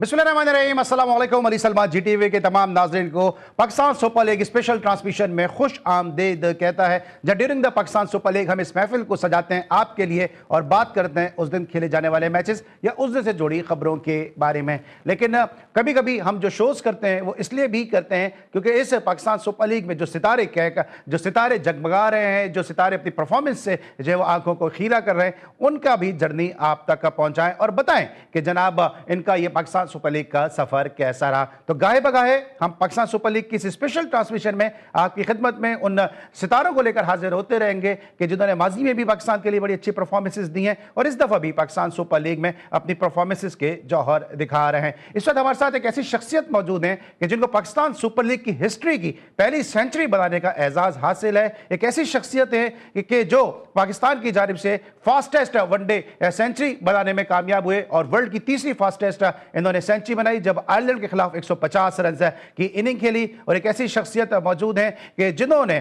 बिस्मिल्लाहिर्रहमानिर्रहीम, अस्सलाम वालेकुम। अली सलमान जीटीवी के तमाम नाज़रीन को Pakistan super league special transmission में खुश आमदीद कहता है। जब during the Pakistan super league हम इस महफिल को सजाते हैं आपके लिए और बात करते हैं उस दिन खेले जाने वाले मैचेस या उस दिन से जुड़ी खबरों के बारे में। लेकिन कभी कभी हम जो शोज़ करते हैं वो इसलिए भी करते हैं क्योंकि इस पाकिस्तान सुपर लीग में जो सितारे जगमगा रहे हैं, जो सितारे अपनी परफॉर्मेंस से जो वो आंखों को खीरा कर रहे हैं, उनका भी जर्नी आप तक पहुंचाएं और बताएं कि जनाब इनका ये पाकिस्तान सुपर लीग का सफर कैसा रहा। तो गाहे बगाहे हम पाकिस्तान सुपर लीग की इस स्पेशल ट्रांसमिशन में आपकी खिदमत में उन सितारों को लेकर हाजिर होते रहेंगे कि जिन्होंने माजी में भी पाकिस्तान के लिए बड़ी अच्छी परफॉर्मेंसेस दी हैं और इस दफा भी पाकिस्तान सुपर लीग में अपनी परफॉर्मेंसेस के जौहर दिखा रहे हैं। इस वक्त हमारे साथ एक ऐसी शख्सियत मौजूद है कि जिनको पाकिस्तान सुपर लीग की हिस्ट्री की पहली सेंचुरी बनाने का एजाज हासिल है। एक ऐसी शख्सियत है कि जो पाकिस्तान की जानिब से फास्टेस्ट वनडे सेंचुरी बनाने में कामयाब हुए और वर्ल्ड की तीसरी फास्टेस्ट इन्होंने सेंचुरी बनाई जब आयरलैंड के खिलाफ 150 रन की इनिंग खेली। और एक ऐसी शख्सियत मौजूद है कि जिन्होंने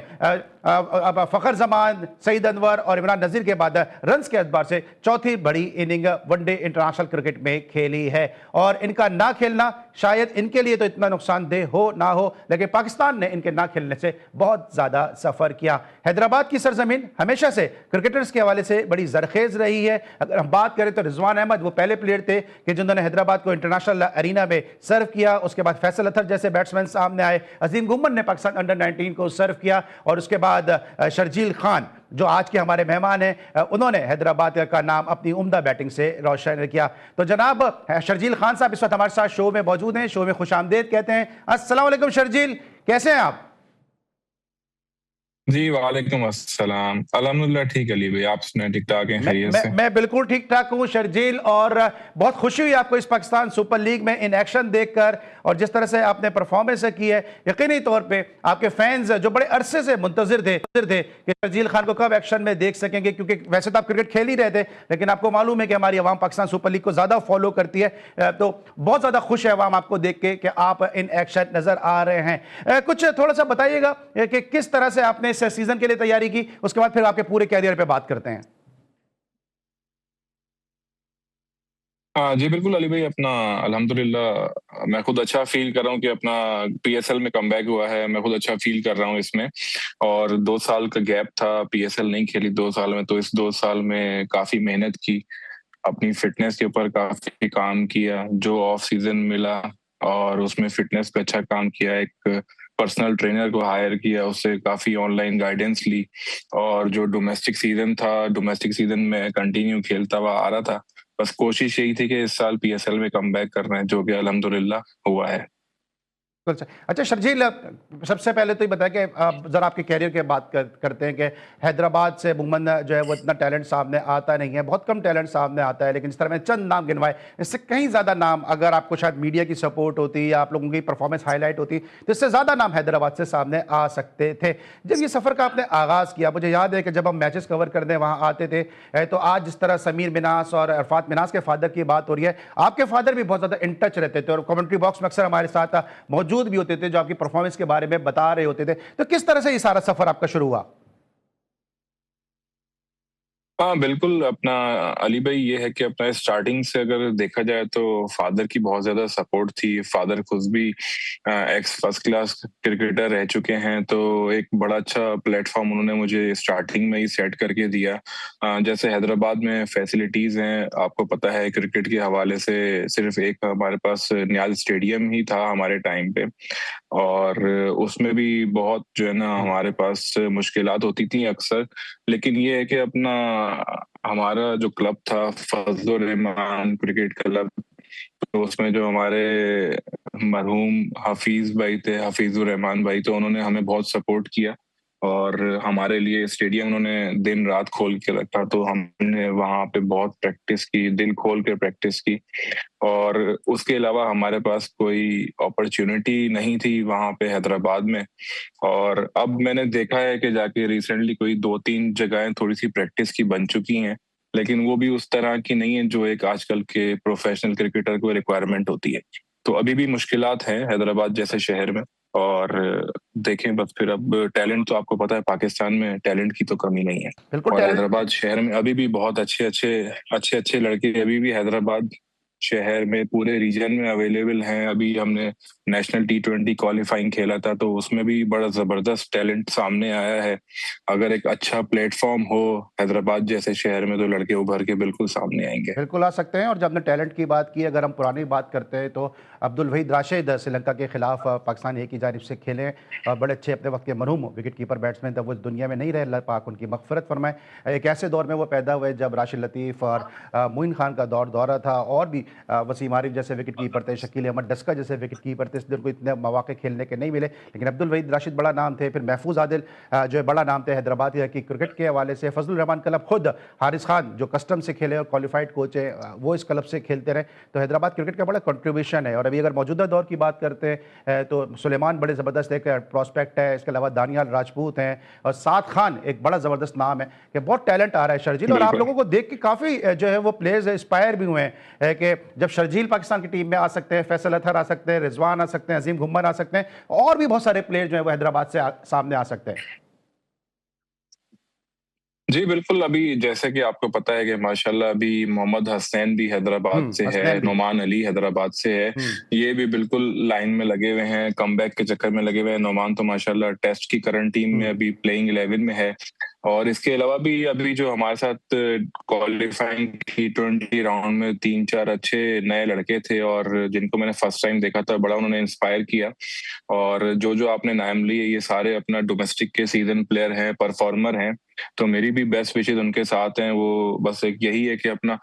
फखर जमान, सईद अनवर और इमरान नजीर के बाद रन्स के एतबार से चौथी बड़ी इनिंग वनडे इंटरनेशनल क्रिकेट में खेली है। और इनका ना खेलना शायद इनके लिए तो इतना नुकसानदेह हो ना हो, लेकिन पाकिस्तान ने इनके ना खेलने से बहुत ज्यादा सफर किया। हैदराबाद की सरजमीन हमेशा से क्रिकेटर्स के हवाले से बड़ी जरखेज रही है। अगर हम बात करें तो रिजवान अहमद वो पहले प्लेयर थे कि जिन्होंने हैदराबाद को इंटरनेशनल अरीना में सर्व किया। उसके बाद फैसल अतर जैसे बैट्समैन सामने आए, अजीम गुम्मन ने पाकिस्तान अंडर 19 को सर्व किया और उसके बाद शर्जील खान जो आज के हमारे मेहमान हैं उन्होंने हैदराबाद का नाम अपनी उम्दा बैटिंग से रोशन किया। तो जनाब शर्जील खान साहब इस वक्त हमारे साथ शो में मौजूद हैं, शो में खुशामदीद कहते हैं। अस्सलाम वालेकुम शर्जील, कैसे हैं आप? जी वालेकुम अस्सलाम। अल्हम्दुलिल्लाह ठीक अली भाई, आप सुनाए ठीक ठाक हैं, खैरियत से? मैं बिल्कुल ठीक ठाक हूँ शर्जील, और बहुत खुशी हुई आपको इस पाकिस्तान सुपर लीग में इन एक्शन देखकर और जिस तरह से आपने परफॉर्मेंस की है। यकीनी तौर पे आपके फैंस जो बड़े अरसे से मुंतजिर थे कि शर्जील खान को कब एक्शन में देख सकेंगे, क्योंकि वैसे तो आप क्रिकेट खेल ही रहे थे लेकिन आपको मालूम है कि हमारी आवाम पाकिस्तान सुपर लीग को ज्यादा फॉलो करती है। तो बहुत ज्यादा खुश है आवाम आपको देख के कि आप इन एक्शन नजर आ रहे हैं। कुछ थोड़ा सा बताइएगा कि किस तरह से आपने इस सीजन के लिए तैयारी की, उसके बाद फिर आपके पूरे कैरियर पे बात करते हैं। जी बिल्कुल अली भाई, अपना अल्हम्दुलिल्लाह मैं खुद अच्छा फील कर रहा हूँ कि अपना पीएसएल में कमबैक हुआ है। मैं खुद अच्छा फील कर रहा हूँ इसमें। और 2 साल का गैप था, पीएसएल नहीं खेली 2 साल में, तो इस 2 साल में काफी मेहनत की, अपनी फिटनेस के ऊपर काफी काम किया, जो ऑफ सीजन मिला और उसमें फिटनेस पे अच्छा काम किया। एक पर्सनल ट्रेनर को हायर किया, उससे काफी ऑनलाइन गाइडेंस ली और जो डोमेस्टिक सीजन था, डोमेस्टिक सीजन में कंटिन्यू खेलता हुआ आ रहा था। बस कोशिश यही थी कि इस साल पीएसएल में कमबैक करना है, जो कि अल्हम्दुलिल्लाह हुआ है। अच्छा शर्जील, सबसे पहले तो ये बताया कि आप जरा आपके कैरियर के बात करते हैं कि हैदराबाद से अमूमन जो है वो इतना टैलेंट सामने आता नहीं है, बहुत कम टैलेंट सामने आता है, लेकिन इस तरह में चंद नाम गिनवाए, इससे कहीं ज़्यादा नाम अगर आपको शायद मीडिया की सपोर्ट होती या आप लोगों की परफॉर्मेंस हाईलाइट होती तो इससे ज़्यादा नाम हैदराबाद से सामने आ सकते थे। जब ये सफ़र का आपने आगाज़ किया, मुझे याद है कि जब हम मैचेस कवर करने वहाँ आते थे तो आज जिस तरह समीर मिनास और अरफात मिनास के फादर की बात हो रही है, आपके फादर भी बहुत ज़्यादा इन टच रहते थे और कमेंट्री बॉक्स में अक्सर हमारे साथ मौजूद भी होते थे, जो आपकी परफॉर्मेंस के बारे में बता रहे होते थे। तो किस तरह से ये सारा सफर आपका शुरू हुआ? हाँ बिल्कुल, अपना अली भाई ये है कि अपना स्टार्टिंग से अगर देखा जाए तो फादर की बहुत ज्यादा सपोर्ट थी। फादर खुद भी एक्स फर्स्ट क्लास क्रिकेटर रह चुके हैं, तो एक बड़ा अच्छा प्लेटफॉर्म उन्होंने मुझे स्टार्टिंग में ही सेट करके दिया। जैसे हैदराबाद में फैसिलिटीज हैं, आपको पता है क्रिकेट के हवाले से सिर्फ एक हमारे पास नियाज स्टेडियम ही था हमारे टाइम पे, और उसमें भी बहुत जो है ना हमारे पास मुश्किलात होती थी अक्सर। लेकिन ये है कि अपना हमारा जो क्लब था फजलुर रहमान क्रिकेट क्लब, तो उसमें जो हमारे मरहूम हफीज भाई थे, हफीजुर रहमान भाई, तो उन्होंने हमें बहुत सपोर्ट किया और हमारे लिए स्टेडियम उन्होंने दिन रात खोल के रखा। तो हमने वहां पे बहुत प्रैक्टिस की, दिल खोल के प्रैक्टिस की। और उसके अलावा हमारे पास कोई अपॉर्चुनिटी नहीं थी वहां पे हैदराबाद में। और अब मैंने देखा है कि जाके रिसेंटली कोई 2-3 जगहें थोड़ी सी प्रैक्टिस की बन चुकी हैं, लेकिन वो भी उस तरह की नहीं है जो एक आजकल के प्रोफेशनल क्रिकेटर को रिक्वायरमेंट होती है। तो अभी भी मुश्किलात हैं हैदराबाद जैसे शहर में। और देखें बस फिर, अब टैलेंट तो आपको पता है पाकिस्तान में टैलेंट की तो कमी नहीं है। बिल्कुल और टैलेंट। हैदराबाद शहर में अभी भी बहुत अच्छे अच्छे लड़के अभी भी हैदराबाद शहर में, पूरे रीजन में अवेलेबल हैं। अभी हमने नेशनल T20 क्वालिफाइंग खेला था, तो उसमें भी बड़ा जबरदस्त टैलेंट सामने आया है। अगर एक अच्छा प्लेटफॉर्म हो हैदराबाद जैसे शहर में, तो लड़के उभर के बिल्कुल सामने आएंगे। बिल्कुल आ सकते हैं। और जब हमने टैलेंट की बात की, अगर हम पुरानी बात करते हैं तो अब्दुल वहीद राशिद श्रीलंका के खिलाफ पाकिस्तान ए की जानिब से खेले, बड़े अच्छे अपने वक्त के मरहूम विकेट कीपर बैट्समैन थे। वो इस दुनिया में नहीं रहे, अल्लाह पाक उनकी मगफरत फरमाए। एक ऐसे दौर में वो पैदा हुए जब राशिद लतीफ़ और मोइन खान का दौरा था, और भी वसीम आरिफ जैसे विकेट कीपर थे, शकील अहमद डस्का जैसे विकेट कीपर थे। इस दिन को इतने मौके खेलने के नहीं मिले, लेकिन अब्दुल वहीद राशिद बड़ा नाम थे। फिर महफूज आदिल जो है बड़ा नाम थे हैदराबाद की क्रिकेट के हवाले से। फजलुर रहमान क्लब खुद हारिस खान जो कस्टम से खेले और क्वालिफाइड कोच है, वो इस क्लब से खेलते रहे। तो हैदराबाद क्रिकेट का बड़ा कंट्रीब्यूशन है। और अभी अगर मौजूदा दौर की बात करते हैं तो सुलेमान बड़े ज़बरदस्त एक प्रॉस्पेक्ट है। इसके अलावा दानियाल राजपूत हैं, और साद खान एक बड़ा ज़बरदस्त नाम है कि बहुत टैलेंट आ रहा है शर्जील। और आप लोगों को देख के काफ़ी जो है वो प्लेयर्स इंस्पायर भी हुए हैं कि जब शर्जील पाकिस्तान की टीम में आ सकते हैं, फैसल अतहर आ सकते हैं, रिजवान आ सकते हैं, अजीम घुम्मन आ सकते हैं, और भी बहुत सारे प्लेयर जो है वो हैदराबाद से सामने आ सकते हैं। जी, बिल्कुल। अभी जैसे कि आपको पता है कि माशाल्लाह अभी मोहम्मद हसनैन भी हैदराबाद से है, हसनैन भी। नोमान अली हैदराबाद से है। ये भी बिल्कुल लाइन में लगे हुए हैं, कमबैक के चक्कर में लगे हुए हैं। नोमान तो माशाल्लाह टेस्ट की करंट टीम में अभी प्लेइंग 11 में है। और इसके अलावा भी अभी जो हमारे साथ क्वालिफाइंग T20 राउंड में 3-4 अच्छे नए लड़के थे, और जिनको मैंने फर्स्ट टाइम देखा था, बड़ा उन्होंने इंस्पायर किया। और जो आपने नाम लिए, ये सारे अपना डोमेस्टिक के सीजन प्लेयर हैं, परफॉर्मर हैं। तो मेरी भी बेस्ट विशेज उनके साथ हैं। वो बस एक यही है कि अपना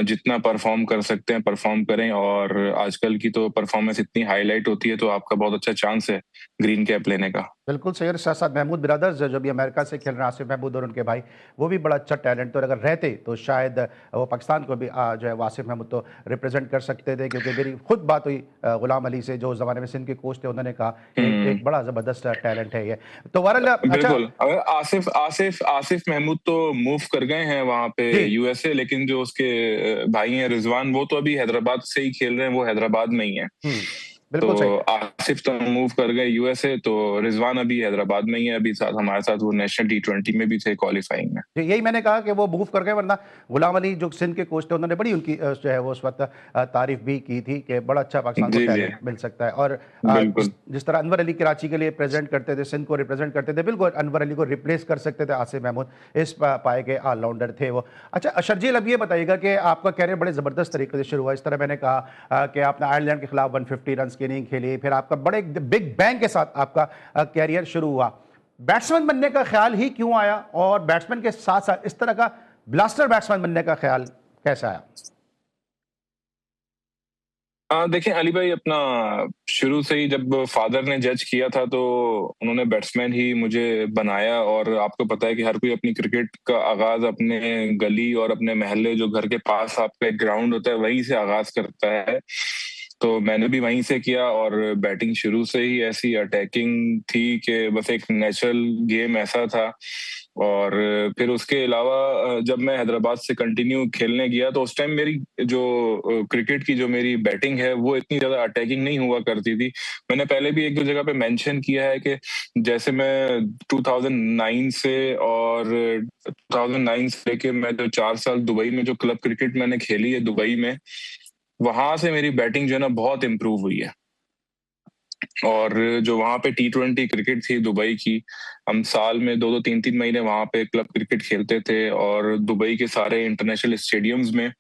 जितना परफॉर्म कर सकते हैं परफॉर्म करें। और आजकल की तो परफॉर्मेंस इतनी हाईलाइट होती है, तो आपका बहुत अच्छा चांस है ग्रीन कैप लेने का। बिल्कुल सही। और साथ साथ महमूद ब्रदर्स जो भी अमेरिका से खेल रहे हैं, आसिफ महमूद और उनके भाई, वो भी बड़ा अच्छा टैलेंट। और अगर रहते तो शायद वो पाकिस्तान को भी जो है आसिफ महमूद तो रिप्रेजेंट कर सकते थे। क्योंकि मेरी खुद बात हुई गुलाम अली से, जो उस जमाने में सिंध के कोच थे, उन्होंने कहा एक बड़ा ज़बरदस्त टैलेंट है ये। तो वरल अच्छा। बिल्कुल। अगर आसिफ आसिफ आसिफ महमूद तो मूव कर गए हैं वहां पे जी। USA, लेकिन जो उसके भाई हैं रिजवान, वो तो अभी हैदराबाद से ही खेल रहे हैं, वो हैदराबाद में ही है। तो बिल्कुल सही। आसिफ तो मूव कर गए USA, तो रिजवान अभी हैदराबाद में ही है। अभी साथ हमारे साथ वो नेशनल T20 में भी थे क्वालिफाइंग में। यही मैंने कहा कि वो मूव कर गए, वरना गुलाम अली जो सिंध के कोच थे, उन्होंने बड़ी उनकी जो है वो उस वक्त तारीफ भी की थी कि बड़ा अच्छा पाकिस्तान को जी जी, टैलेंट मिल सकता है। और बिल्कुल जिस तरह अनवर अली कराची के लिए प्रेजेंट करते थे, सिंध को रिप्रेजेंट करते थे, बिल्कुल अनवर अली को रिप्लेस कर सकते थे आसिफ महमूद। इस पाए के ऑलराउंडर थे वो। अच्छा शर्जील, अब ये बताइएगा कि आपका कैरियर बड़े ज़बरदस्त तरीके से शुरू हुआ। इस तरह मैंने कहा कि आपने आयरलैंड के खिलाफ 150 रन की इनिंग खेली, फिर आपका बड़े बिग बैंग के साथ आपका कैरियर शुरू हुआ। बैट्समैन बनने का ख्याल ही क्यों आया, और बैट्समैन के साथ साथ इस तरह का ब्लास्टर बैट्समैन बनने का ख्याल कैसे आया? देखिए अली भाई, अपना शुरू से ही जब फादर ने जज किया था, तो उन्होंने बैट्समैन ही मुझे बनाया। और आपको पता है कि हर कोई अपनी क्रिकेट का आगाज अपने गली और अपने मोहल्ले, जो घर के पास आपका एक ग्राउंड होता है, वहीं से आगाज करता है। तो मैंने भी वहीं से किया, और बैटिंग शुरू से ही ऐसी अटैकिंग थी कि बस एक नेचुरल गेम ऐसा था। और फिर उसके अलावा जब मैं हैदराबाद से कंटिन्यू खेलने गया, तो उस टाइम मेरी जो क्रिकेट की जो मेरी बैटिंग है, वो इतनी ज्यादा अटैकिंग नहीं हुआ करती थी। मैंने पहले भी एक दो जगह पे मेंशन किया है कि जैसे मैं 2009 से और 2009 से लेके मैं जो 4 साल दुबई में जो क्लब क्रिकेट मैंने खेली है दुबई में, वहां से मेरी बैटिंग जो है ना बहुत इंप्रूव हुई है। और जो वहां पे T20 क्रिकेट थी दुबई की, हम साल में 2-2 3-3 महीने वहां पे क्लब क्रिकेट खेलते थे। और दुबई के सारे इंटरनेशनल स्टेडियम्स में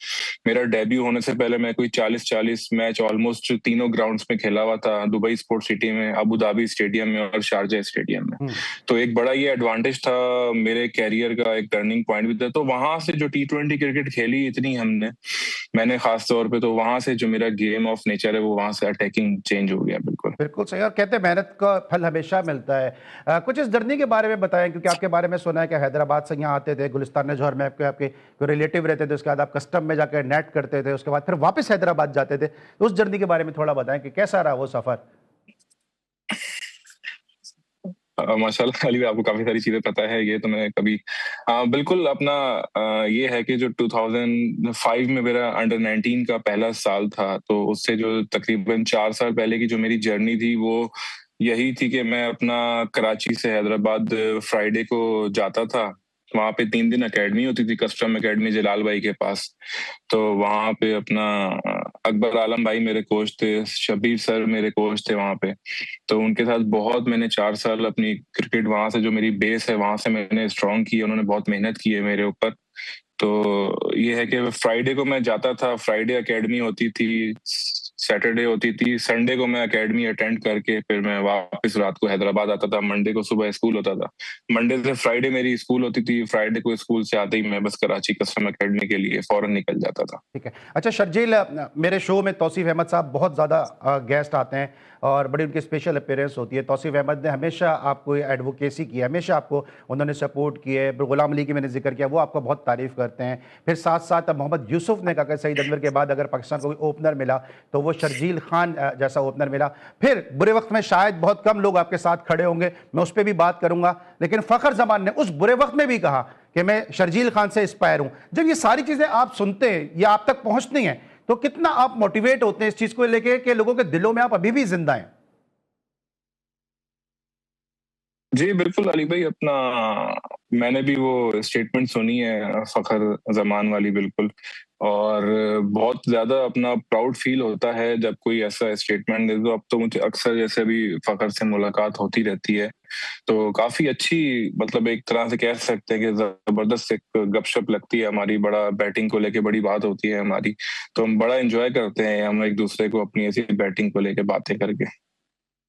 मेरा डेब्यू होने से पहले मैं कोई 40-40 मैच ऑलमोस्ट तीनों ग्राउंड्स में खेला हुआ था, दुबई स्पोर्ट्स सिटी में, अबू धाबी स्टेडियम में और शारजा स्टेडियम में। तो एक बड़ा ये एडवांटेज था मेरे कैरियर का, एक टर्निंग पॉइंट भी था। तो वहां से जो T20 क्रिकेट खेली इतनी मैंने खास तौर पे, तो वहां से जो मेरा गेम ऑफ नेचर है, वो वहां से अटैकिंग चेंज हो गया बिल्कुल। बिल्कुल सही। और कहते हैं मेहनत का फल हमेशा मिलता है। कुछ इस जर्नी के बारे में बताएं, क्योंकि आपके बारे में सुना है कि हैदराबाद से यहाँ आते थे, गुलिस्तान जौहर में आपके कोई रिलेटिव रहते थे, उसके बाद आप कस्टम में जाकर नेट करते थे, उसके बाद फिर वापस हैदराबाद जाते थे। तो उस जर्नी के बारे में थोड़ा बताएं कि कैसा रहा वो सफर। माशाल्लाह अली भाई, आपको काफी सारी चीजें पता है। ये तो मैं कभी बिल्कुल अपना ये है कि जो 2005 में मेरा अंडर 19 का पहला साल था, तो उससे जो तकरीबन 4 साल पहले की जो मेरी जर्नी थी, वो यही थी कि मैं अपना कराची से हैदराबाद फ्राइडे को जाता था। वहाँ पे 3 दिन अकेडमी होती थी, कस्टम अकेडमी जलाल भाई के पास। तो वहाँ पे अपना अकबर आलम भाई मेरे कोच थे, शब्बीर सर मेरे कोच थे वहाँ पे। तो उनके साथ बहुत मैंने 4 साल अपनी क्रिकेट वहाँ से, जो मेरी बेस है वहाँ से मैंने स्ट्रॉन्ग की है। उन्होंने बहुत मेहनत की है मेरे ऊपर। तो ये है कि फ्राइडे को मैं जाता था, फ्राइडे एकेडमी होती थी, सैटरडे होती थी, संडे को मैं एकेडमी अटेंड करके फिर मैं वापस रात को हैदराबाद आता था, मंडे को सुबह स्कूल होता था। मंडे से फ्राइडे मेरी स्कूल होती थी, फ्राइडे को स्कूल से आते ही मैं बस कराची कस्टम एकेडमी के लिए फौरन निकल जाता था। ठीक है। अच्छा शर्जील, मेरे शो में तौसीफ अहमद साहब बहुत ज़्यादा गेस्ट आते हैं और बड़ी उनकी स्पेशल अपीयरेंस होती है। तौसीफ अहमद ने हमेशा आपको एडवोकेसी की है, हमेशा आपको उन्होंने सपोर्ट की है। गुलाम अली की मैंने जिक्र किया, वो आपका बहुत तारीफ़ करते हैं। फिर साथ साथ मोहम्मद यूसुफ ने कहा कि सईद अनवर के बाद अगर पाकिस्तान को कोई ओपनर मिला तो वो शर्जील खान जैसा ओपनर मिला। फिर बुरे वक्त में शायद बहुत कम लोग आपके साथ खड़े होंगे, मैं उस पर भी बात करूंगा, लेकिन फ़खर जमान ने उस बुरे वक्त में भी कहा कि मैं शर्जील खान से इंस्पायर हूं। जब ये सारी चीजें आप सुनते हैं या आप तक पहुंचती हैं तो कितना आप मोटिवेट होते हैं इस चीज को लेके कि लोगों के दिलों में आप अभी भी जिंदा हैं? जी, बिल्कुल अली भाई, अपना मैंने भी वो स्टेटमेंट सुनी है फ़खर ज़मान वाली, बिल्कुल। और बहुत ज़्यादा अपना प्राउड फ़ील होता है जब कोई ऐसा स्टेटमेंट दे दो। अब तो मुझे अक्सर जैसे अभी फ़खर से मुलाकात होती रहती है, तो काफ़ी अच्छी, मतलब एक तरह से कह सकते हैं कि ज़बरदस्त एक गपशप लगती है हमारी, बड़ा बैटिंग को लेके बड़ी बात होती है हमारी। तो हम बड़ा एन्जॉय करते हैं हम एक-दूसरे को अपनी ऐसी बैटिंग को लेके बातें करके।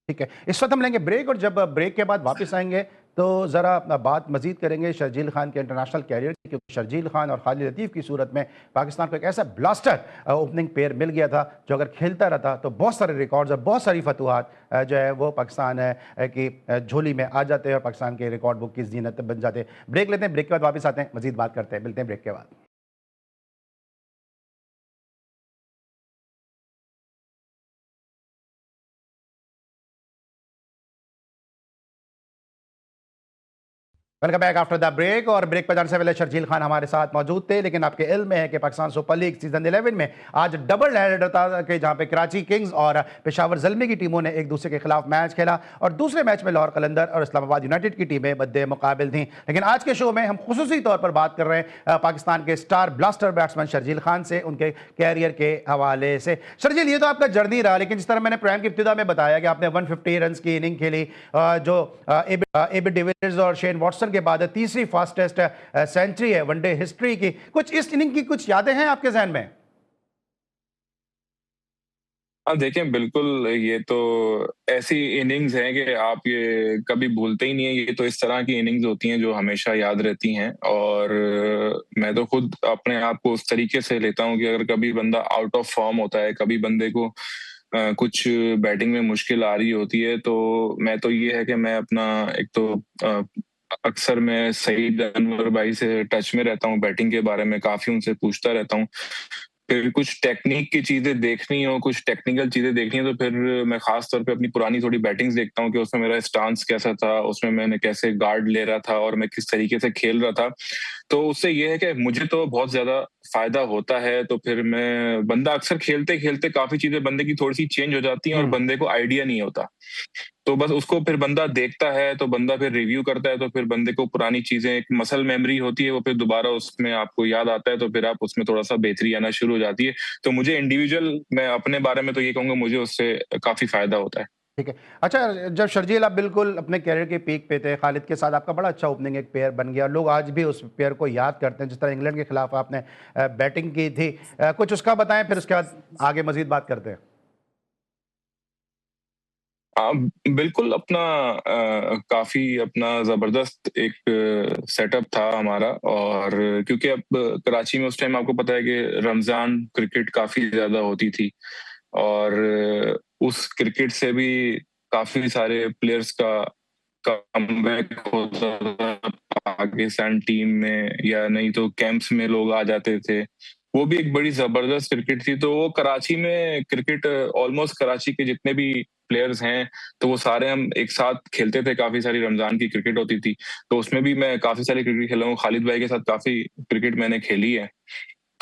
ठीक है, इस वक्त हम लेंगे ब्रेक और जब ब्रेक के बाद वापस आएंगे तो ज़रा बात मजीद करेंगे शर्जील खान के इंटरनेशनल कैरियर की, क्योंकि शर्जील खान और खालिद लतीफ़ की सूरत में पाकिस्तान को एक ऐसा ब्लास्टर ओपनिंग पेयर मिल गया था जो अगर खेलता रहता तो बहुत सारे रिकॉर्ड्स और बहुत सारी फतुहात जो है वो पाकिस्तान की झोली में आ जाते हैं और पाकिस्तान के रिकॉर्ड बुक की जीनत बन जाते। ब्रेक लेते हैं, ब्रेक के बाद वापस आते हैं, मजीद बात करते हैं, मिलते हैं ब्रेक के बाद। Welcome back after the break. और ब्रेक पर जाने से पहले शर्जील खान हमारे साथ मौजूद थे, लेकिन आपके इल्म में है कि पाकिस्तान सुपर लीग सीजन 11 में आज डबल हेडर था कि जहां पे कराची किंग्स और पेशावर ज़ल्मी की टीमों ने एक दूसरे के खिलाफ मैच खेला और दूसरे मैच में लाहौर कलंदर और इस्लामाबाद यूनाइटेड की टीमें बद्दे मुकाबिल थीं। लेकिन आज के शो में हम खुसूसी तौर पर बात कर रहे हैं पाकिस्तान के star blaster batsman Sharjeel Khan से, उनके कैरियर के हवाले से। शर्जील, ये तो आपका जर्नी रहा, लेकिन जिस तरह मैंने प्रोग्राम की इब्तिदा में बताया कि आपने 150 रन की इनिंग खेली, जो एबी डिविलियर्स और शेन वॉटसन के बाद तीसरी फास्टेस्ट सेंचुरी है वनडे हिस्ट्री की। कुछ इस इनिंग की कुछ यादें हैं आपके जहन में? हाँ, देखें, बिल्कुल ये तो ऐसी इनिंग्स हैं कि आप ये कभी भूलते ही नहीं है। ये तो इस तरह की इनिंग्स होती हैं जो हमेशा याद रहती हैं। और मैं तो खुद अपने आप को उस तरीके से लेता हूँ कि अगर कभी बंदा आउट ऑफ फॉर्म होता है, कभी बंदे को कुछ बैटिंग में मुश्किल आ रही होती है, तो मैं तो ये है कि मैं अपना एक तो अक्सर मैं सईद अनवर भाई से टच में रहता हूँ, बैटिंग के बारे में काफ़ी उनसे पूछता रहता हूँ। फिर कुछ टेक्निक की चीजें देखनी हो, कुछ टेक्निकल चीजें देखनी हो, तो फिर मैं खास तौर पे अपनी पुरानी थोड़ी बैटिंग्स देखता हूँ कि उसमें मेरा स्टांस कैसा था, उसमें मैंने कैसे गार्ड ले रहा था और मैं किस तरीके से खेल रहा था। तो उससे ये है कि मुझे तो बहुत ज्यादा फायदा होता है। तो फिर मैं, बंदा अक्सर खेलते खेलते काफी चीजें बंदे की थोड़ी सी चेंज हो जाती हैं और हम्म। बंदे को आइडिया नहीं होता। तो बस उसको फिर बंदा देखता है, तो बंदा फिर रिव्यू करता है, तो फिर बंदे को पुरानी चीजें, एक मसल मेमोरी होती है, वो फिर दोबारा उसमें आपको याद आता है, तो फिर आप उसमें थोड़ा सा बेहतरी आना शुरू हो जाती है। तो मुझे इंडिविजुअल, मैं अपने बारे में तो ये कहूंगा, मुझे उससे काफी फायदा होता है। ठीक है। अच्छा, जब शर्जील आप बिल्कुल अपने कैरियर के पीक पे थे, खालिद के साथ आपका बड़ा अच्छा ओपनिंग एक पेयर बन गया, लोग आज भी उस पेयर को याद करते हैं जिस तरह इंग्लैंड के खिलाफ आपने बैटिंग की थी। कुछ उसका बताएं, फिर उसके बाद आगे मजीद बात करते हैं। बिल्कुल अपना काफी अपना जबरदस्त एक सेटअप था हमारा। और क्योंकि अब कराची में उस टाइम आपको पता है कि रमजान क्रिकेट काफी ज्यादा होती थी, और उस क्रिकेट से भी काफी सारे प्लेयर्स का कमबैक होता था पाकिस्तान टीम में, या नहीं तो कैंप्स में लोग आ जाते थे। वो भी एक बड़ी जबरदस्त क्रिकेट थी। तो वो कराची में क्रिकेट, ऑलमोस्ट कराची के जितने भी प्लेयर्स हैं, तो वो सारे हम एक साथ खेलते थे। काफी सारी रमजान की क्रिकेट होती थी, तो उसमें भी मैं काफी सारी क्रिकेट खेला हूँ। खालिद भाई के साथ काफी क्रिकेट मैंने खेली है।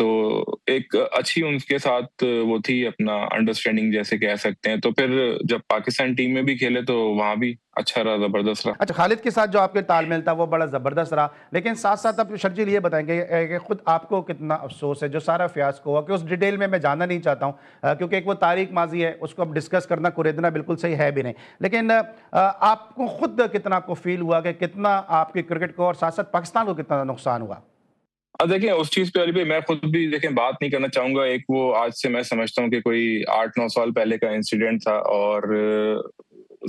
तो एक अच्छी उनके साथ वो थी, अपना अंडरस्टैंडिंग जैसे कह सकते हैं। तो फिर जब पाकिस्तान टीम में भी खेले तो वहाँ भी अच्छा रहा, ज़बरदस्त रहा। अच्छा, खालिद के साथ जो आपके तालमेल था वो बड़ा ज़बरदस्त रहा, लेकिन साथ-साथ अब शर्जील ये बताएँगे कि खुद आपको कितना अफ़सोस है जो सारा फ़ियास्को हुआ, कि उस डिटेल में मैं जाना नहीं चाहता हूँ, क्योंकि एक वो तारीख़ माज़ी है, उसको अब डिस्कस करना, कुरेदना बिल्कुल सही है भी नहीं। लेकिन आपको खुद कितना आपको फ़ील हुआ कि कितना आपकी क्रिकेट को और साथ-साथ पाकिस्तान को कितना नुकसान हुआ? अब देखिए उस चीज़ पे अली भाई मैं खुद भी देखिए बात नहीं करना चाहूँगा। एक वो आज से मैं समझता हूँ कि कोई 8-9 साल पहले का इंसिडेंट था, और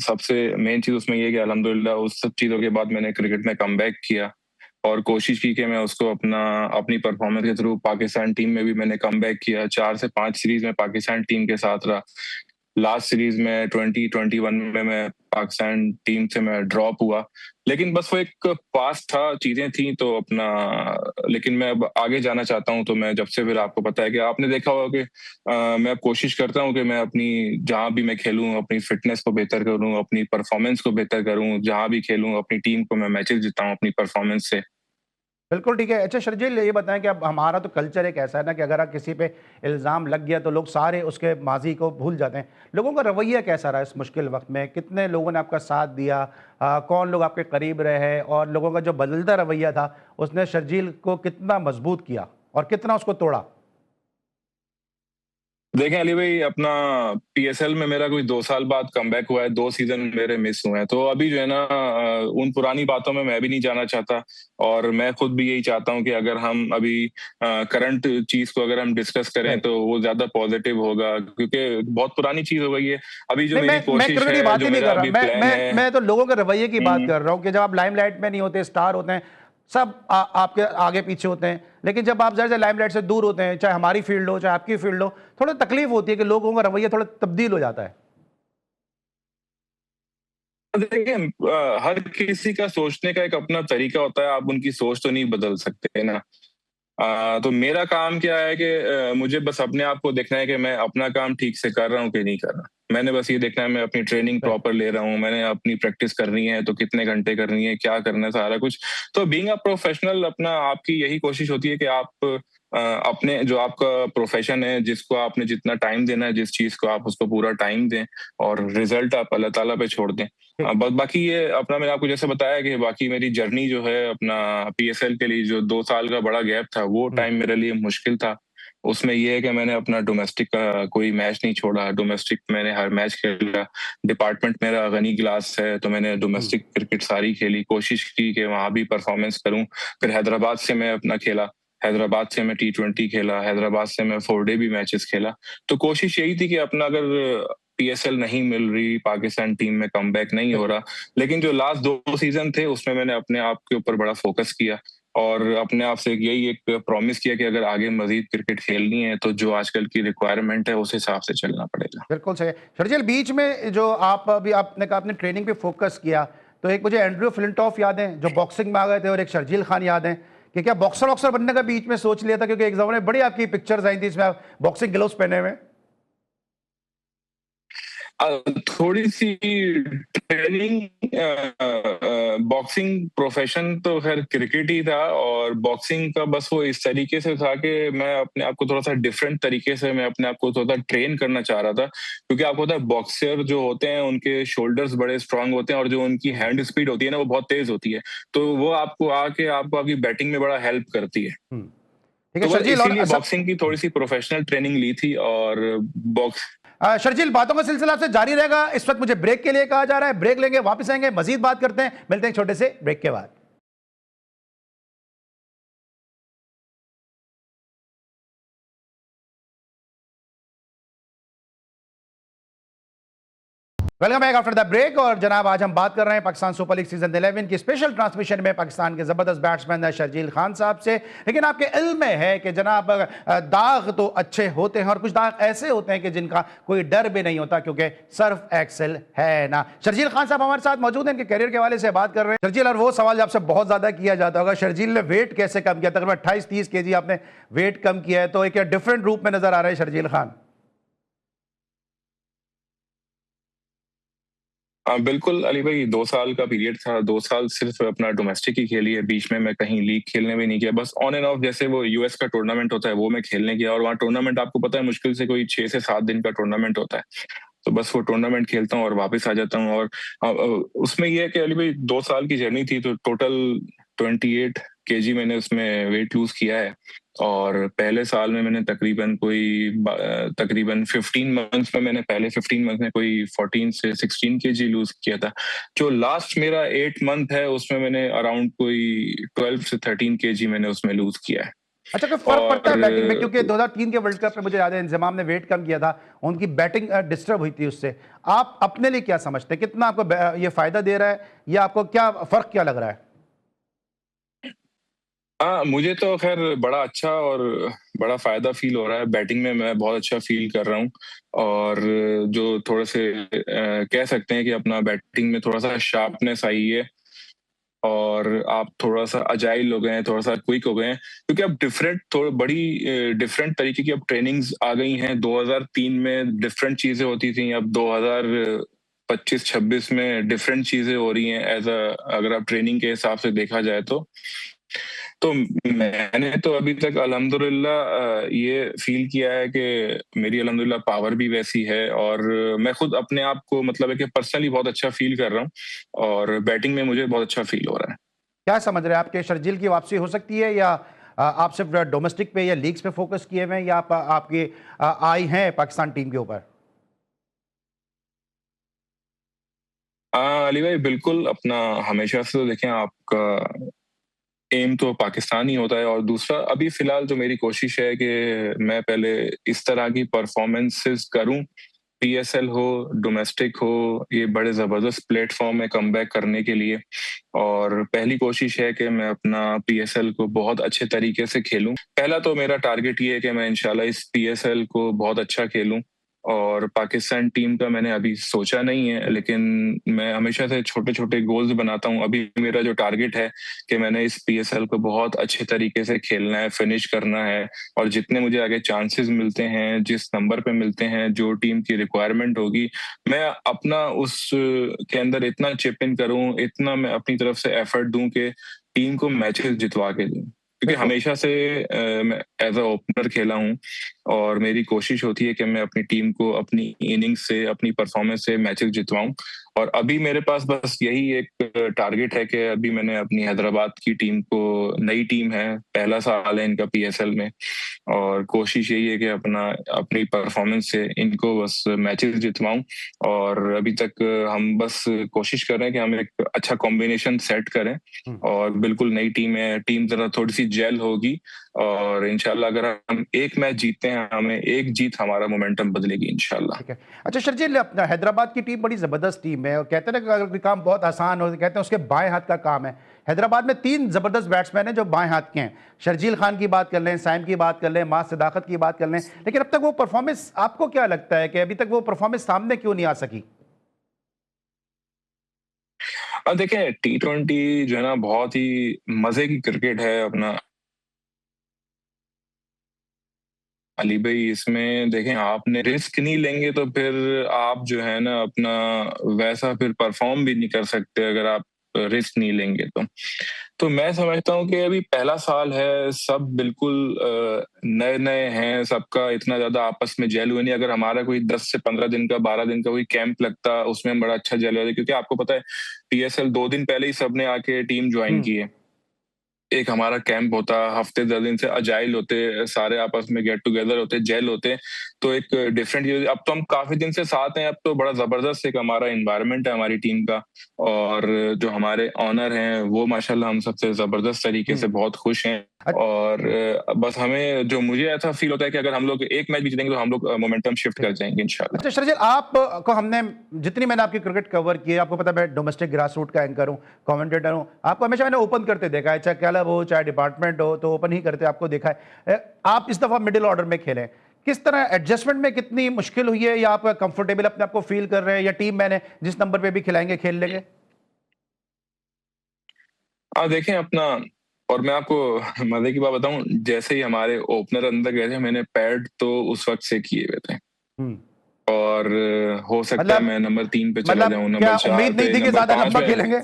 सबसे मेन चीज़ उसमें ये है कि अल्हम्दुलिल्लाह उस सब चीज़ों के बाद मैंने क्रिकेट में कमबैक किया और कोशिश की कि मैं उसको अपनी परफॉर्मेंस के थ्रू पाकिस्तान टीम में भी मैंने कमबैक किया। 4 से 5 सीरीज़ में पाकिस्तान टीम के साथ रहा। लास्ट सीरीज में 2021 में मैं पाकिस्तान टीम से मैं ड्रॉप हुआ। लेकिन बस वो एक पास था, चीज़ें थी तो लेकिन मैं अब आगे जाना चाहता हूँ। तो मैं जब से, फिर आपको पता है कि आपने देखा होगा कि मैं अब कोशिश करता हूँ कि मैं अपनी जहाँ भी मैं खेलूँ, अपनी फ़िटनेस को बेहतर करूँ, अपनी परफ़ॉर्मेंस को बेहतर करूँ, जहाँ भी खेलूँ, अपनी टीम को मैं मैचेज़ जिताऊँ अपनी परफ़ॉर्मेंस से। बिल्कुल ठीक है। अच्छा शर्जील, ये बताएँ कि अब हमारा तो कल्चर एक ऐसा है ना कि अगर किसी पे इल्ज़ाम लग गया तो लोग सारे उसके माज़ी को भूल जाते हैं। लोगों का रवैया कैसा रहा इस मुश्किल वक़्त में? कितने लोगों ने आपका साथ दिया? कौन लोग आपके करीब रहे? और लोगों का जो बदलता रवैया था, उसने शर्जील को कितना मज़बूत किया और कितना उसको तोड़ा? देखें अली भाई, अपना पीएसएल में मेरा कोई 2 साल बाद कमबैक हुआ है, 2 सीज़न मेरे मिस हुए हैं। तो अभी जो है ना, उन पुरानी बातों में मैं भी नहीं जाना चाहता, और मैं खुद भी यही चाहता हूँ कि अगर हम अभी करंट चीज़ को अगर हम डिस्कस करें राइट। तो वो ज़्यादा पॉज़िटिव होगा, क्योंकि बहुत पुरानी चीज़ हो गई है। अभी जो नहीं, मेरी मैं कोशिश क्रिकेट की है, बात जो ही नहीं मेरा कर रहा। अभी मैं प्लान मैं है। मैं तो लोगों के रवैये की बात हुँ। कर रहा हूँ कि जब आप लाइमलाइट में नहीं होते, स्टार होते हैं, सब आपके आगे पीछे होते हैं। लेकिन जब आप ज़रा-सा लाइमलाइट से दूर होते हैं, चाहे हमारी फील्ड हो, चाहे आपकी फील्ड हो, थोड़ा तकलीफ होती है कि लोगों का रवैया थोड़ा तब्दील हो जाता है। देखिए हर किसी का सोचने का एक अपना तरीका होता है, आप उनकी सोच तो नहीं बदल सकते ना। तो मेरा काम क्या है कि मुझे बस अपने आप को देखना है कि मैं अपना काम ठीक से कर रहा हूँ कि नहीं कर रहा। मैंने बस ये देखना है, मैं अपनी ट्रेनिंग राइट। प्रॉपर ले रहा हूँ, मैंने अपनी प्रैक्टिस करनी है तो कितने घंटे करनी है, क्या करना है, सारा कुछ। तो बीइंग अ प्रोफेशनल, अपना आपकी यही कोशिश होती है कि आप अपने जो आपका प्रोफेशन है, जिसको आपने जितना टाइम देना है, जिस चीज़ को आप उसको पूरा टाइम दें, और रिज़ल्ट आप अल्लाह ताला पे छोड़ दें। ठीक। बस बाकी ये अपना, मैंने आपको जैसे बताया कि बाकी मेरी जर्नी जो है अपना पीएसएल के लिए, जो 2 साल का बड़ा गैप था, वो हुँ। टाइम मेरे लिए मुश्किल था। उसमें ये है कि मैंने अपना डोमेस्टिक का कोई मैच नहीं छोड़ा, डोमेस्टिक मैंने हर मैच खेला। डिपार्टमेंट मेरा गनी क्लास है, तो मैंने हुँ। डोमेस्टिक क्रिकेट सारी खेली, कोशिश की कि वहाँ भी परफॉर्मेंस करूँ। फिर हैदराबाद से मैं अपना खेला, हैदराबाद से मैं टी20 खेला, हैदराबाद से मैं 4 डे भी मैचेस खेला। तो कोशिश यही थी कि अपना अगर पीएसएल नहीं मिल रही, पाकिस्तान टीम में कमबैक नहीं हो बिल्कुल। रहा, लेकिन जो लास्ट 2 सीज़न थे उसमें मैंने अपने आप के ऊपर बड़ा फ़ोकस किया, और अपने आप से यही एक प्रॉमिस किया कि अगर आगे मज़ीद क्रिकेट खेलनी है तो जो आजकल की रिक्वायरमेंट है उस हिसाब से चलना पड़ेगा। बिल्कुल सही है। शर्जील, बीच में जो आप अभी आपने कहा आपने ट्रेनिंग पे फ़ोकस किया, तो एक मुझे एंड्रयू फ्लिंटॉफ याद हैं, जो बॉक्सिंग में आ गए थे, और एक शर्जील खान याद हैं, कि क्या बॉक्सर-वॉक्सर बनने का बीच में सोच लिया था? क्योंकि एक ज़माने में बड़ी आपकी पिक्चर्स आई थी इसमें आप बॉक्सिंग ग्लव्स पहने हुए। थोड़ी-सी ट्रेनिंग, बॉक्सिंग प्रोफ़ेशन तो ख़ैर क्रिकेट ही था, और बॉक्सिंग का बस वो इस तरीके से था कि मैं अपने आप को थोड़ा-सा डिफरेंट तरीके से, मैं अपने आप को थोड़ा ट्रेन करना चाह रहा था। क्योंकि आपको पता है बॉक्सर जो होते हैं उनके शोल्डर्स बड़े स्ट्रॉन्ग होते हैं, और जो उनकी हुँ। हैंड स्पीड होती है ना, वो बहुत तेज़ होती है। तो वो आपको आपकी बैटिंग में बड़ा हेल्प करती है। हुँ। ठीक है तो बस शर्जील, और इसीलिए सब बॉक्सिंग की थोड़ी-सी प्रोफ़ेशनल ट्रेनिंग ली थी, और बॉक्स शर्जील, बातों का सिलसिला आपसे जारी रहेगा। इस वक़्त मुझे ब्रेक के लिए कहा जा रहा है, ब्रेक लेंगे, वापस आएँगे, मज़ीद बात करते हैं। मिलते हैं एक छोटे से ब्रेक के बाद। Welcome back after the break. और जनाब, आज हम बात कर रहे हैं पाकिस्तान सुपर लीग सीजन 11 की स्पेशल ट्रांसमिशन में पाकिस्तान के जबरदस्त बैट्समैन शर्जील खान साहब से। लेकिन आपके इल्म में है कि जनाब, दाग तो अच्छे होते हैं और कुछ दाग ऐसे होते हैं कि जिनका कोई डर भी नहीं होता, क्योंकि सर्फ एक्सेल है ना। शर्जील खान साहब हमारे साथ मौजूद हैं, इनके करियर के हवाले से बात कर रहे हैं। शर्जील, और वो सवाल आपसे बहुत ज्यादा किया जाता होगा, शर्जील ने वेट कैसे कम किया? तकरीबन 28-30 केजी आपने वेट कम किया है, तो एक डिफरेंट रूप में नजर आ रहा है शर्जील खान। बिल्कुल अली भाई, 2 साल का पीरियड था, 2 साल सिर्फ़ अपना डोमेस्टिक ही खेली है, बीच में मैं कहीं लीग खेलने भी नहीं गया, बस ऑन एंड ऑफ जैसे वो यूएस का टूर्नामेंट होता है, वो मैं खेलने गया और वहाँ टूर्नामेंट आपको पता है मुश्किल से कोई 6 से 7 दिन का टूर्नामेंट होता है। तो बस वो टूर्नामेंट खेलता हूँ और वापस आ जाता हूँ और उसमें ये है कि अली भाई 2 साल की जर्नी थी तो टोटल 28 केजी मैंने उसमें वेट लूज़ किया है और पहले साल में मैंने तकरीबन 15 मंथ्स में मैंने पहले 15 मंथ में कोई 14 से 16 केजी लूज़ किया था। जो लास्ट मेरा 8 मंथ है उसमें मैंने अराउंड कोई 12 से 13 केजी मैंने उसमें लूज़ किया है। अच्छा, कोई फर्क पड़ता है बैटिंग में? क्योंकि और 2003 के वर्ल्ड कप में मुझे याद है इंजमाम ने वेट कम किया था, उनकी बैटिंग डिस्टर्ब हुई थी उससे। आप अपने लिए क्या समझते हैं, कितना आपको ये फायदा दे रहा है या आपको क्या फर्क क्या लग रहा है? हाँ, मुझे तो खैर बड़ा अच्छा और बड़ा फ़ायदा फ़ील हो रहा है, बैटिंग में मैं बहुत अच्छा फ़ील कर रहा हूँ और जो थोड़े से कह सकते हैं कि अपना बैटिंग में थोड़ा-सा शार्पनेस आई है और आप थोड़ा-सा अजाइल हो गए हैं, थोड़ा-सा क्विक हो गए हैं, क्योंकि अब डिफरेंट तरीके की अब ट्रेनिंग्स आ गई हैं। 2003 में डिफरेंट चीज़ें होती थीं, अब 2025-26 में डिफरेंट चीज़ें हो रही हैं अगर आप ट्रेनिंग के हिसाब से देखा जाए तो। तो मैंने तो अभी तक अल्हम्दुलिल्लाह ये फ़ील किया है कि मेरी अल्हम्दुलिल्लाह पावर भी वैसी है और मैं खुद अपने आप को मतलब है कि पर्सनली बहुत अच्छा फ़ील कर रहा हूँ और बैटिंग में मुझे बहुत अच्छा फ़ील हो रहा है। क्या समझ रहे हैं, आपके शर्जील की वापसी हो सकती है या आप सिर्फ डोमेस्टिक पे या लीग्स पे फोकस किए हुए हैं या आप आपके आई हैं पाकिस्तान टीम के ऊपर? अली भाई बिल्कुल अपना हमेशा से तो देखें आपका एम तो पाकिस्तान ही होता है और दूसरा अभी फ़िलहाल जो मेरी कोशिश है कि मैं पहले इस तरह की परफ़ॉर्मेंसेज़ करूँ, पीएसएल हो, डोमेस्टिक हो, ये बड़े ज़बरदस्त प्लेटफ़ॉर्म है कमबैक करने के लिए और पहली कोशिश है कि मैं अपना पीएसएल को बहुत अच्छे तरीके से खेलूँ। पहला तो मेरा टारगेट ये है कि मैं इंशाल्लाह इस पीएसएल को बहुत अच्छा खेलूँ और पाकिस्तान टीम का मैंने अभी सोचा नहीं है, लेकिन मैं हमेशा से छोटे-छोटे गोल्स बनाता हूँ। अभी मेरा जो टारगेट है कि मैंने इस पीएसएल को बहुत अच्छे तरीके से खेलना है, फिनिश करना है और जितने मुझे आगे चांसेस मिलते हैं, जिस नंबर पे मिलते हैं, जो टीम की रिक्वायरमेंट होगी, मैं अपना उस के अंदर इतना चिप इन करूँ, इतना मैं अपनी तरफ से एफर्ट दूँ कि टीम को मैचेस जितवा के दूँ। क्योंकि बिल्कुल। हमेशा से मैं एज़ अ ओपनर खेला हूँ और मेरी कोशिश होती है कि मैं अपनी टीम को अपनी इनिंग्स से, अपनी परफॉर्मेंस से मैचेस जितवाऊँ और अभी मेरे पास बस यही एक टारगेट है कि अभी मैंने अपनी हैदराबाद की टीम को नई टीम है, पहला साल है इनका पीएसएल में और कोशिश यही है कि अपनी परफॉर्मेंस से इनको बस मैचेस जितवाऊँ और अभी तक हम बस कोशिश कर रहे हैं कि हम एक अच्छा कॉम्बिनेशन सेट करें हम्म। और बिल्कुल नई टीम है, टीम ज़रा थोड़ी-सी जेल होगी और इंशाल्लाह अगर हम एक मैच जीतते हैं, हमें एक जीत हमारा मोमेंटम बदलेगी इंशाल्लाह। ठीक है। अच्छा शर्जील, अपना हैदराबाद की टीम बड़ी ज़बरदस्त टीम है और कहते हैं ना कि अगर कोई काम बहुत आसान हो तो कहते हैं उसके बाएं हाथ का काम है। हैदराबाद में 3 ज़बरदस्त बैट्समैन हैं जो बाएं हाथ के हैं। शर्जील खान की बात कर लें, साइम की बात कर लें, मास सदाकत की बात कर लें, लेकिन अब तक वो परफॉर्मेंस, आपको क्या लगता है कि अभी तक वो परफॉर्मेंस सामने क्यों नहीं आ सकी? अब देखें टी20 जो है ना बहुत ही मज़े की क्रिकेट है अपना अली भाई इसमें देखें आपने रिस्क नहीं लेंगे तो फिर आप जो है ना अपना वैसा फिर परफॉर्म भी नहीं कर सकते अगर आप रिस्क नहीं लेंगे तो मैं समझता हूँ कि अभी पहला साल है सब बिल्कुल नए नए हैं सबका इतना ज्यादा आपस में जेल हुआ नहीं अगर हमारा कोई 10 से 15 दिन का 12 दिन का कोई कैंप लगता उसमें हम बड़ा अच्छा जेल हुआ क्योंकि आपको पता है पीएसएल 2 दिन पहले ही सबने आके टीम ज्वाइन हम्म। की है एक हमारा कैंप होता हफ्ते 10 दिन से अजाइल होते सारे आपस में गेट टुगेदर होते जेल होते तो एक डिफरेंट चीज अब तो हम काफी दिन से साथ हैं अब तो बड़ा जबरदस्त एक हमारा इन्वायरमेंट है हमारी टीम का और जो हमारे ऑनर हैं वो माशाल्लाह हम सबसे जबरदस्त तरीके से हम्म। बहुत खुश हैं और बस हमें जो मुझे ऐसा फील होता है कि अगर हम लोग एक मैच भी जीतेंगे तो हम लोग मोमेंटम शिफ्ट कर जाएंगे इंशाल्लाह। अच्छा शर्जील, आप को हमने जितनी मैंने आपकी क्रिकेट कवर की है, आपको पता है मैं डोमेस्टिक ग्रास रूट का एंकर हूं, कमेंटेटर हूं, आपको हमेशा मैंने ओपन करते देखा है, चाहे क्लब हो चाहे डिपार्टमेंट हो तो ओपन ही करते आपको देखा है। आप इस दफा मिडिल ऑर्डर में खेलें, किस तरह एडजस्टमेंट में कितनी मुश्किल हुई है या आप कंफर्टेबल अपने आप को फील कर रहे हैं या टीम मैंने जिस नंबर पे भी खिलाएंगे खेल लेंगे? देखें अपना और मैं आपको मजे की बात बताऊं जैसे ही हमारे ओपनर अंदर गए थे मैंने पैड तो उस वक्त से किए हुए थे हम्म। और हो सकता है मतलब मैं नंबर 3 पे चला मतलब जाऊं, नंबर क्या 4 उम्मीद नहीं पे, थी कि नंबर ज्यादा 5 लंबा पे। खेलेंगे?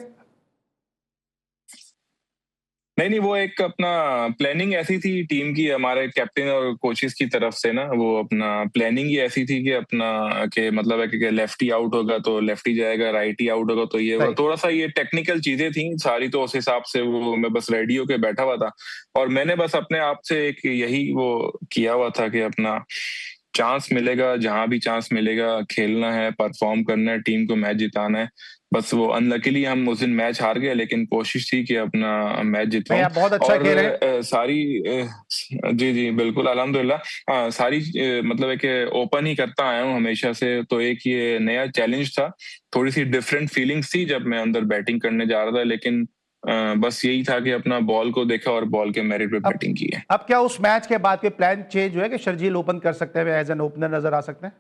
नहीं नहीं, वो एक अपना प्लानिंग ऐसी थी टीम की, हमारे कैप्टन और कोचेस की तरफ से ना, वो अपना प्लानिंग ही ऐसी थी कि अपना के मतलब है कि लेफ्टी आउट होगा तो लेफ्टी जाएगा, राइटी आउट होगा तो ये होगा। सही। थोड़ा सा ये टेक्निकल चीजें थी सारी, तो उस हिसाब से वो मैं बस रेडी होके बैठा हुआ था। और मैंने बस अपने आप से एक यही वो किया हुआ था कि अपना चांस मिलेगा, जहां भी चांस मिलेगा खेलना है, परफॉर्म करना है, टीम को मैच जिताना है। बस वो अनलकीली हम उस दिन मैच हार गए, लेकिन कोशिश थी कि अपना मैच नहीं, जितवाऊं। आप बहुत अच्छा और खेले हैं। सारी जी जी बिल्कुल अल्हम्दुलिल्लाह। सारी मतलब है कि ओपन ही करता आया हूँ हमेशा से, तो एक ये नया चैलेंज था, थोड़ी सी डिफरेंट फीलिंग्स थी जब मैं अंदर बैटिंग करने जा रहा था, लेकिन बस यही था कि अपना बॉल को देखा और बॉल के मेरिट पे अब बैटिंग की है। अब क्या उस मैच के बाद के प्लान चेंज हुए कि शर्जील ओपन कर सकते हैं, एज एन ओपनर नजर आ सकते हैं?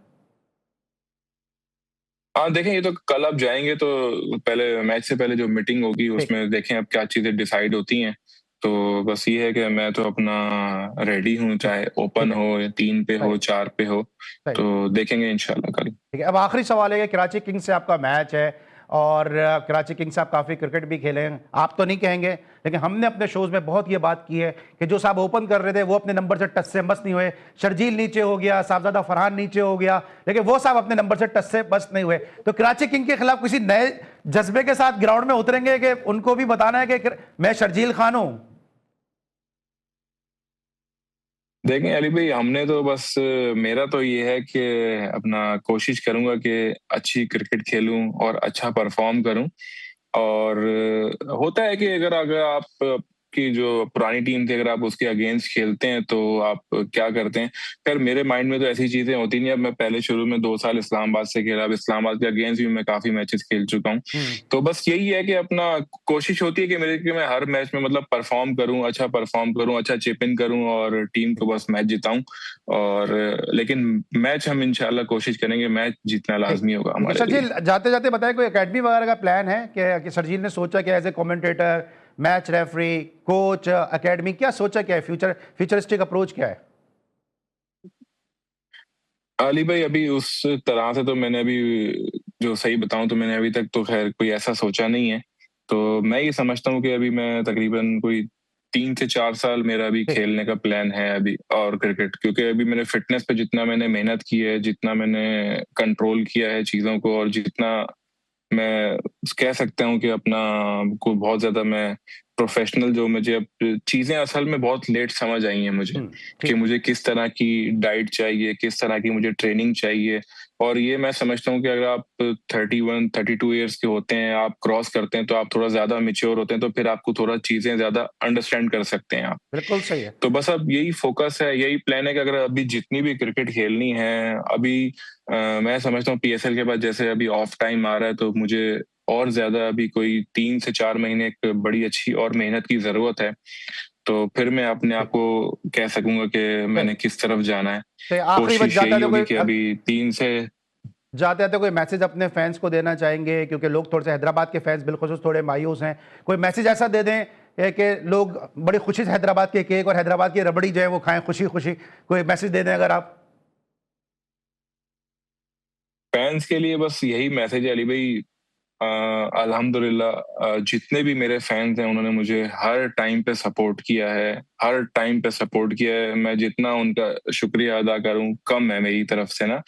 हाँ देखें, ये तो कल अब जाएंगे तो पहले मैच से पहले जो मीटिंग होगी ठीक। उसमें देखें अब क्या चीजें डिसाइड होती हैं। तो बस ये है कि मैं तो अपना रेडी हूँ, ठीक। चाहे ठीक ओपन है। हो या 3 पे हो, सही। 4 पे हो। सही। तो देखेंगे इंशाल्लाह कल। ठीक है, अब आखिरी सवाल है कि कराची किंग्स से आपका मैच है, और कराची किंग्स से आप काफ़ी क्रिकेट भी खेले हैं। आप तो नहीं कहेंगे, लेकिन हमने अपने शोज में बहुत ये बात की है कि जो साहब ओपन कर रहे थे वो अपने नंबर से टच से बस नहीं हुए। शर्जील नीचे हो गया, साहबजादा फरहान नीचे हो गया, लेकिन वो साहब अपने नंबर से टच से बस नहीं हुए। तो कराची किंग के खिलाफ किसी नए जज्बे के साथ ग्राउंड में उतरेंगे कि उनको भी बताना है कि मैं शर्जील खान हूं? देखें अली भाई, हमने तो बस मेरा तो ये है कि अपना कोशिश करूंगा कि अच्छी क्रिकेट खेलूं और अच्छा परफॉर्म करूं। और होता है कि अगर अगर आप की जो पुरानी टीम थी, अगर आप उसके अगेंस्ट खेलते हैं तो आप क्या करते हैं। खैर मेरे माइंड में तो ऐसी चीजें होती नहीं। अब मैं पहले शुरू में 2 साल इस्लामाबाद से खेला, अब इस्लामाबाद के अगेंस्ट भी मैं काफी मैचेस खेल चुका हूँ। हम्म। तो बस यही है कि अपना कोशिश होती है कि मैं हर मैच में मतलब परफॉर्म करूं, अच्छा परफॉर्म करूं, अच्छा चिप इन करूं और टीम को बस मैच जिताऊं। और लेकिन मैच हम इंशाल्लाह कोशिश करेंगे, मैच जीतना ठीक। लाजमी होगा ठीक है हमारे लिए। सरजील, जाते जाते बताएं कोई एकेडमी वगैरह का प्लान है कि सरजील ने सोचा कि as a commentator, match referee, coach, academy, क्या सोचा, क्या है फ्यूचरिस्टिक अप्रोच क्या है? अली भाई, अभी उस तरह से तो मैंने अभी जो सही बताऊं तो मैंने अभी तक तो खैर कोई ऐसा सोचा नहीं है। तो मैं ये समझता हूँ कि अभी मैं तकरीबन कोई 3 से 4 साल मेरा अभी ठीक। खेलने का प्लान है अभी, और क्रिकेट, क्योंकि अभी मैंने फिटनेस पे जितना मैंने मेहनत की है, जितना मैंने कंट्रोल किया है चीजों को, और जितना मैं कह सकता हूँ कि अपना को बहुत ज्यादा मैं प्रोफेशनल, जो मुझे अब चीजें असल में बहुत लेट समझ आई हैं मुझे, कि ठीक। मुझे किस तरह की डाइट चाहिए, किस तरह की मुझे ट्रेनिंग चाहिए। और ये मैं समझता हूँ कि अगर आप 31 32 ईयर्स के होते हैं, आप क्रॉस करते हैं, तो आप थोड़ा ज्यादा मेच्योर होते हैं, तो फिर आपको थोड़ा चीजें ज्यादा अंडरस्टैंड कर सकते हैं आप। बिल्कुल सही है। तो बस अब यही फोकस है, यही प्लान है कि अगर अभी जितनी भी क्रिकेट खेलनी है अभी, मैं समझता हूँ पीएसएल के बाद जैसे अभी ऑफ टाइम आ रहा है, तो मुझे और ज्यादा अभी कोई 3 से 4 महीने एक बड़ी अच्छी और मेहनत की जरूरत है। तो फिर मैं अपने आप ठीक। को कह सकूंगा कि सही। मैंने किस तरफ जाना है। तो आखिरी बात, कोशिश जाते यही जाते होगी कोई कि अभी 3 से। जाते जाते कोई मैसेज अपने फैंस को देना चाहेंगे, क्योंकि लोग थोड़े से हैदराबाद के फैंस बिलखुसूस थोड़े मायूस हैं। कोई मैसेज ऐसा दे दें कि लोग बड़ी खुशी से हैदराबाद के केक और हैदराबाद की रबड़ी जो है वो खाएं खुशी खुशी। कोई मैसेज दे दें अगर आप। फैंस के लिए बस यही मैसेज है अली भाई, अल्हम्दुलिल्लाह, जितने भी मेरे फैंस हैं उन्होंने मुझे हर टाइम पे सपोर्ट किया है, हर टाइम पे सपोर्ट किया है। मैं जितना उनका शुक्रिया अदा करूं कम है मेरी तरफ से ना।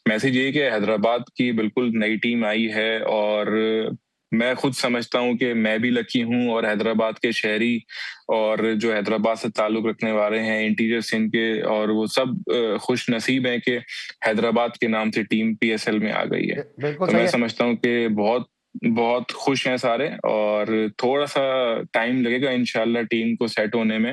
मैसेज ये कि हैदराबाद की बिल्कुल नई टीम आई है, और मैं खुद समझता हूं कि मैं भी लकी हूं, और हैदराबाद के शहरी और जो हैदराबाद से ताल्लुक रखने वाले हैं इंटीरियर सिंध के, और वो सब खुश नसीब हैं कि हैदराबाद के नाम से टीम पीएसएल में आ गई है। बिल्कुल तो सही मैं है। समझता हूँ कि बहुत बहुत खुश हैं सारे, और थोड़ा सा टाइम लगेगा इंशाल्लाह टीम को सेट होने में।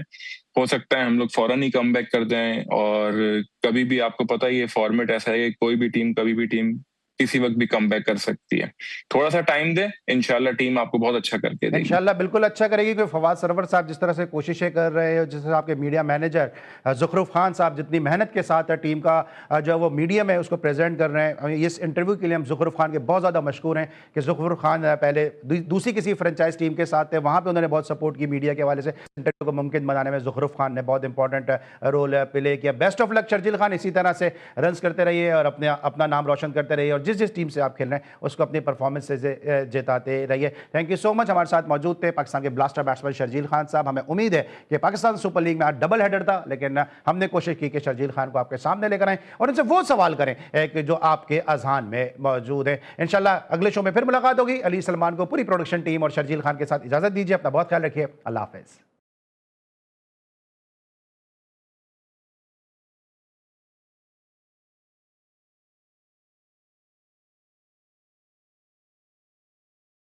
हो सकता है हम लोग फौरन ही कमबैक कर जाएं, और कभी भी आपको पता ही है फॉर्मेट ऐसा है कि कोई भी टीम कभी भी टीम किसी वक्त भी कम बैक कर सकती है। थोड़ा सा टाइम दे, इंशाल्लाह टीम आपको बहुत अच्छा करके देगी। इंशाल्लाह बिल्कुल अच्छा करेगी, क्योंकि फवाद सरवर साहब जिस तरह से कोशिशें कर रहे हैं, जिस तरह आपके मीडिया मैनेजर ज़ुखरुफ खान साहब जितनी मेहनत के साथ टीम का जो वो मीडियम है उसको प्रेजेंट कर रहे हैं। इस इंटरव्यू के लिए हम ज़ुखरुफ खान के बहुत ज़्यादा मशहूर हैं कि ज़ुखरुफ खान पहले दूसरी किसी फ्रेंचाइज टीम के साथ थे, वहाँ पर उन्होंने बहुत सपोर्ट की मीडिया के हवाले से। इंटरव्यू को मुमकिन बनाने में ज़ुखरुफ खान ने बहुत इंपॉर्टेंट रोल प्ले किया। Best of luck Sharjeel Khan, इसी तरह से रन्स करते रहिए और अपना नाम रोशन करते रहिए, और जिस जिस टीम से आप खेल रहे हैं उसको अपनी परफॉर्मेंस से जिताते रहिए। Thank you so much. हमारे साथ मौजूद थे पाकिस्तान के ब्लास्टर बैट्समैन शर्जील खान साहब। हमें उम्मीद है कि पाकिस्तान सुपर लीग में आज डबल हेडर था, लेकिन हमने कोशिश की कि शर्जील खान को आपके सामने लेकर आएं और उनसे वो सवाल करें कि जो आपके अजहान में मौजूद है। इंशाल्लाह अगले शो में फिर मुलाकात होगी। अली सलमान को, पूरी प्रोडक्शन टीम और शर्जील खान के साथ इजाजत दीजिए। अपना बहुत ख्याल रखिए। अल्लाह हाफिज।